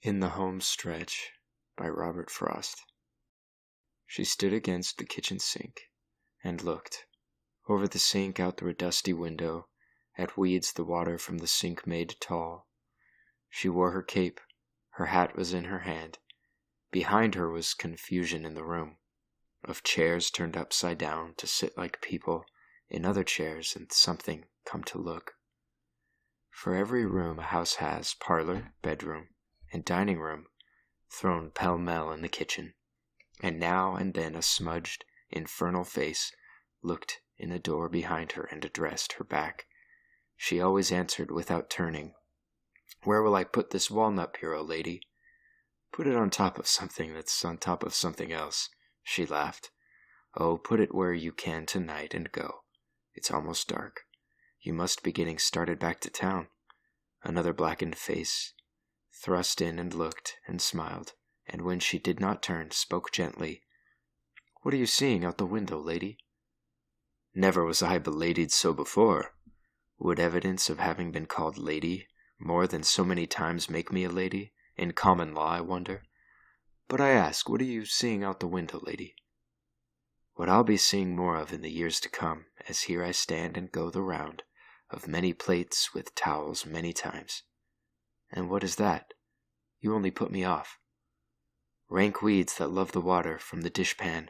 In the Home Stretch by Robert Frost. She stood against the kitchen sink and looked, over the sink out through a dusty window, at weeds the water from the sink made tall. She wore her cape, her hat was in her hand. Behind her was confusion in the room, of chairs turned upside down to sit like people in other chairs and something come to look. For every room a house has parlor, bedroom, and dining room thrown pell-mell in the kitchen, and now and then a smudged, infernal face looked in a door behind her and addressed her back. She always answered without turning, "Where will I put this walnut bureau, lady?" "Put it on top of something that's on top of something else," she laughed. "Oh, put it where you can tonight and go. It's almost dark. You must be getting started back to town." Another blackened face thrust in and looked and smiled, and when she did not turn, spoke gently. "What are you seeing out the window, lady?" Never was I beladied so before. Would evidence of having been called lady more than so many times make me a lady, in common law, I wonder? But I ask, what are you seeing out the window, lady? What I'll be seeing more of in the years to come, as here I stand and go the round of many plates with towels many times. And what is that? You only put me off. Rank weeds that love the water from the dishpan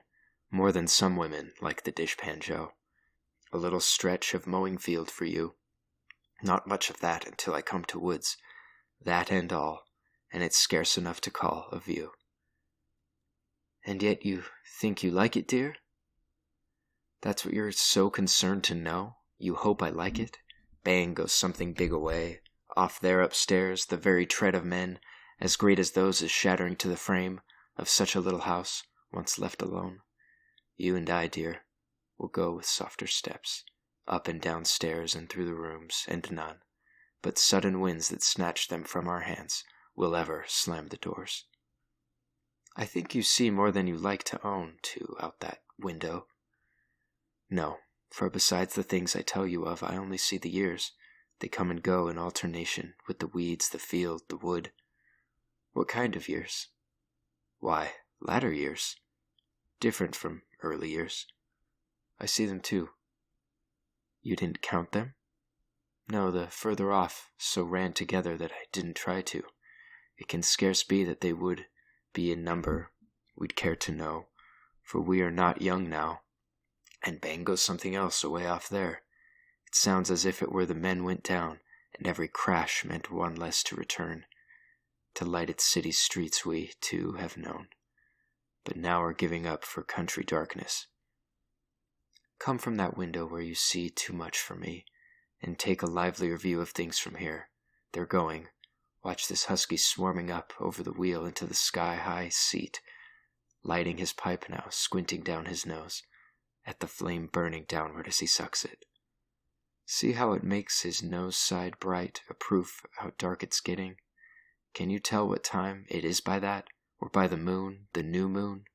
more than some women like the dishpan, Joe. A little stretch of mowing field for you. Not much of that until I come to woods. That and all, and it's scarce enough to call a view." "And yet you think you like it, dear?" "That's what you're so concerned to know? You hope I like it? Bang goes something big away. Off there upstairs, the very tread of men, as great as those is shattering to the frame of such a little house, once left alone. You and I, dear, will go with softer steps, up and down stairs and through the rooms, and none but sudden winds that snatch them from our hands will ever slam the doors." "I think you see more than you like to own to out that window." "No, for besides the things I tell you of, I only see the years. They come and go in alternation with the weeds, the field, the wood." "What kind of years?" "Why, latter years. Different from early years." "I see them too." "You didn't count them?" "No, the further off so ran together that I didn't try to. It can scarce be that they would be in number we'd care to know, for we are not young now. And bang goes something else away off there. It sounds as if it were the men went down, and every crash meant one less to return, to light its city streets we, too, have known, but now are giving up for country darkness. Come from that window where you see too much for me, and take a livelier view of things from here. They're going. Watch this husky swarming up over the wheel into the sky-high seat, lighting his pipe now, squinting down his nose, at the flame burning downward as he sucks it. See how it makes his nose side bright, a proof how dark it's getting? Can you tell what time it is by that, or by the moon, the new moon?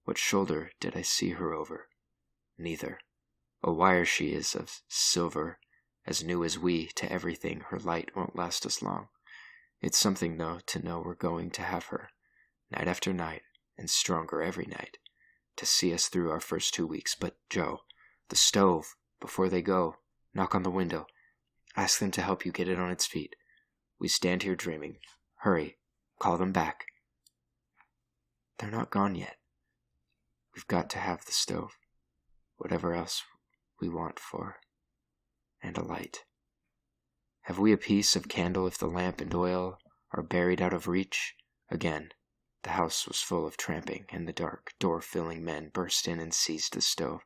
What shoulder did I see her over? Neither. A wire she is of silver, as new as we to everything. Her light won't last us long. It's something, though, to know we're going to have her, night after night, and stronger every night, to see us through our first 2 weeks. But, Joe, the stove, before they go, knock on the window. Ask them to help you get it on its feet. We stand here dreaming. Hurry, call them back. They're not gone yet. We've got to have the stove, whatever else we want for, and a light. Have we a piece of candle if the lamp and oil are buried out of reach? Again, the house was full of tramping, and the dark, door-filling men burst in and seized the stove.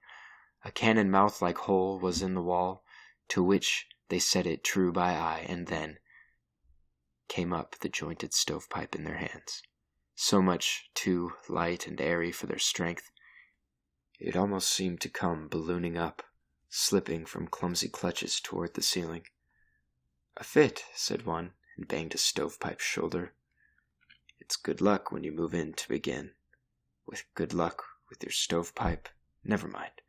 A cannon-mouth-like hole was in the wall, to which they set it true by eye, and then came up the jointed stovepipe in their hands. So much too light and airy for their strength, it almost seemed to come ballooning up, slipping from clumsy clutches toward the ceiling. "A fit," said one, and banged a stovepipe's shoulder. "It's good luck when you move in to begin. With good luck with your stovepipe, never mind.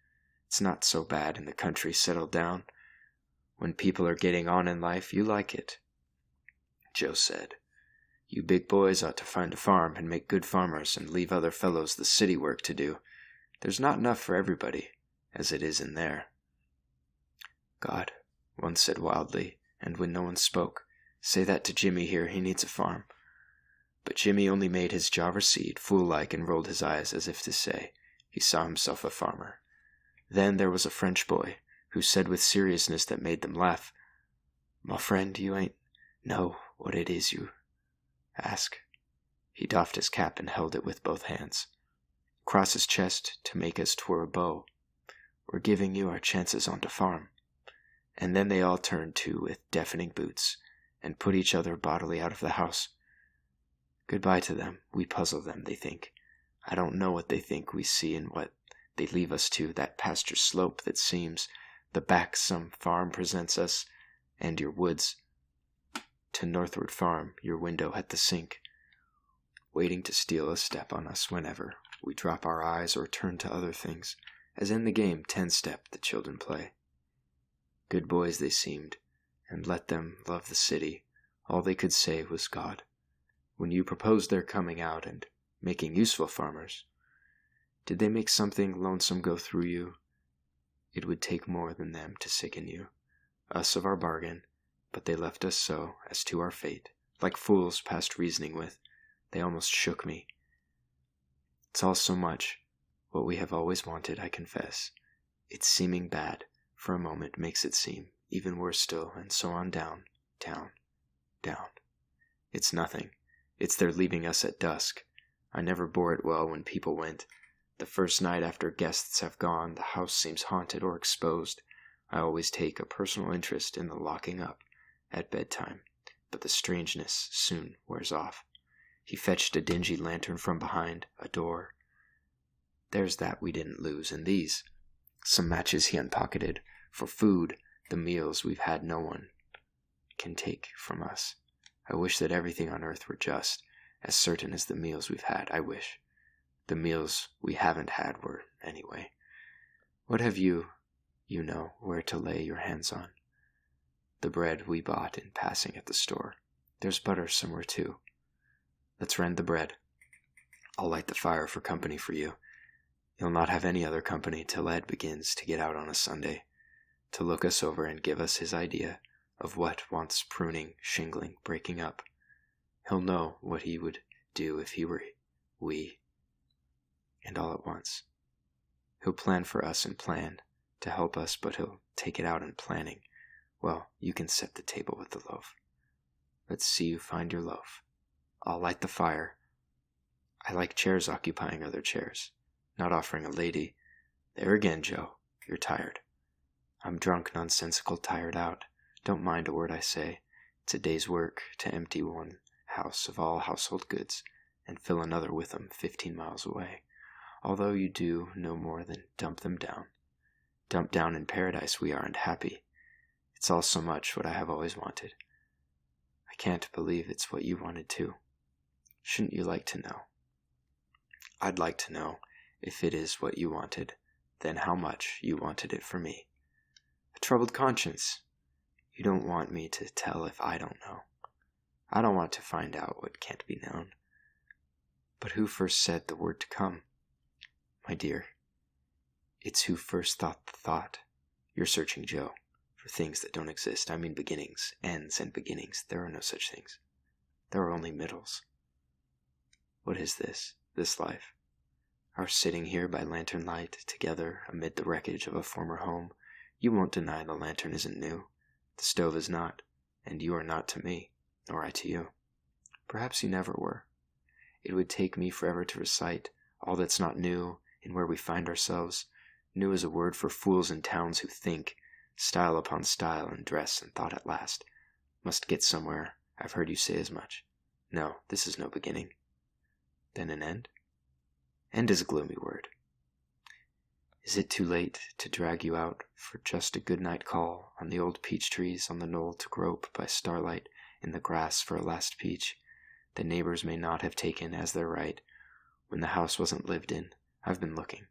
It's not so bad in the country settled down. When people are getting on in life, you like it." Joe said, You big boys ought to find a farm and make good farmers and leave other fellows the city work to do. There's not enough for everybody, as it is in there." "God," one said wildly, and when no one spoke, "say that to Jimmy here, he needs a farm." But Jimmy only made his jaw recede, fool-like, and rolled his eyes as if to say he saw himself a farmer. Then there was a French boy, who said with seriousness that made them laugh, "My friend, you ain't know what it is you ask." He doffed his cap and held it with both hands, across his chest to make as 'twere a bow. "We're giving you our chances on the farm." And then they all turned to with deafening boots, and put each other bodily out of the house. Goodbye to them. We puzzle them, they think. I don't know what they think we see and what they leave us to, that pasture slope that seems the back some farm presents us, and your woods, to northward farm, your window at the sink, waiting to steal a step on us whenever we drop our eyes or turn to other things, as in the game 10-step the children play. Good boys they seemed, and let them love the city. All they could say was God. When you proposed their coming out and making useful farmers, did they make something lonesome go through you? It would take more than them to sicken you, us of our bargain, but they left us so, as to our fate, like fools past reasoning with. They almost shook me. It's all so much what we have always wanted, I confess. Its seeming bad, for a moment, makes it seem even worse still, and so on down, down, down. It's nothing. It's their leaving us at dusk. I never bore it well when people went. The first night after guests have gone, the house seems haunted or exposed. I always take a personal interest in the locking up at bedtime, but the strangeness soon wears off. He fetched a dingy lantern from behind a door. There's that we didn't lose, and these. Some matches he unpocketed. For food, the meals we've had no one can take from us. I wish that everything on earth were just, as certain as the meals we've had. I wish the meals we haven't had were, anyway. What have you know where to lay your hands on? The bread we bought in passing at the store. There's butter somewhere, too. Let's rend the bread. I'll light the fire for company for you. You'll not have any other company till Ed begins to get out on a Sunday, to look us over and give us his idea of what wants pruning, shingling, breaking up. He'll know what he would do if he were we, and all at once. He'll plan for us and plan to help us, but he'll take it out in planning. Well, you can set the table with the loaf. Let's see you find your loaf. I'll light the fire. I like chairs occupying other chairs, not offering a lady. There again, Joe, you're tired. I'm drunk, nonsensical, tired out. Don't mind a word I say. It's a day's work to empty one house of all household goods and fill another with them 15 miles away, although you do no more than dump them down. Dump down in paradise we are, and happy. It's all so much what I have always wanted. I can't believe it's what you wanted too. Shouldn't you like to know? I'd like to know, if it is what you wanted, then how much you wanted it for me. A troubled conscience. You don't want me to tell if I don't know. I don't want to find out what can't be known. But who first said the word to come? My dear, it's who first thought the thought. You're searching, Joe, for things that don't exist. I mean beginnings, ends, and beginnings. There are no such things. There are only middles. What is this life? Our sitting here by lantern light, together amid the wreckage of a former home. You won't deny the lantern isn't new. The stove is not, and you are not to me, nor I to you. Perhaps you never were. It would take me forever to recite all that's not new in where we find ourselves. New is a word for fools in towns who think, style upon style, and dress and thought at last. Must get somewhere. I've heard you say as much. No, this is no beginning. Then an end? End is a gloomy word. Is it too late to drag you out for just a good-night call on the old peach trees on the knoll to grope by starlight in the grass for a last peach that neighbors may not have taken as their right when the house wasn't lived in? I've been looking.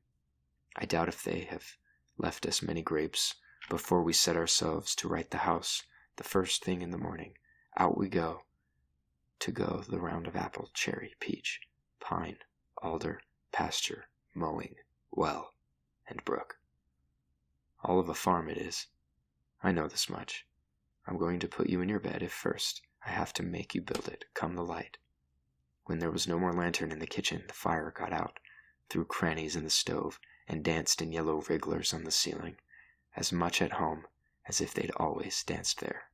I doubt if they have left us many grapes before we set ourselves to right the house the first thing in the morning. Out we go to go the round of apple, cherry, peach, pine, alder, pasture, mowing, well, and brook. All of a farm it is. I know this much. I'm going to put you in your bed if first I have to make you build it, come the light. When there was no more lantern in the kitchen, the fire got out, through crannies in the stove, and danced in yellow wrigglers on the ceiling, as much at home as if they'd always danced there.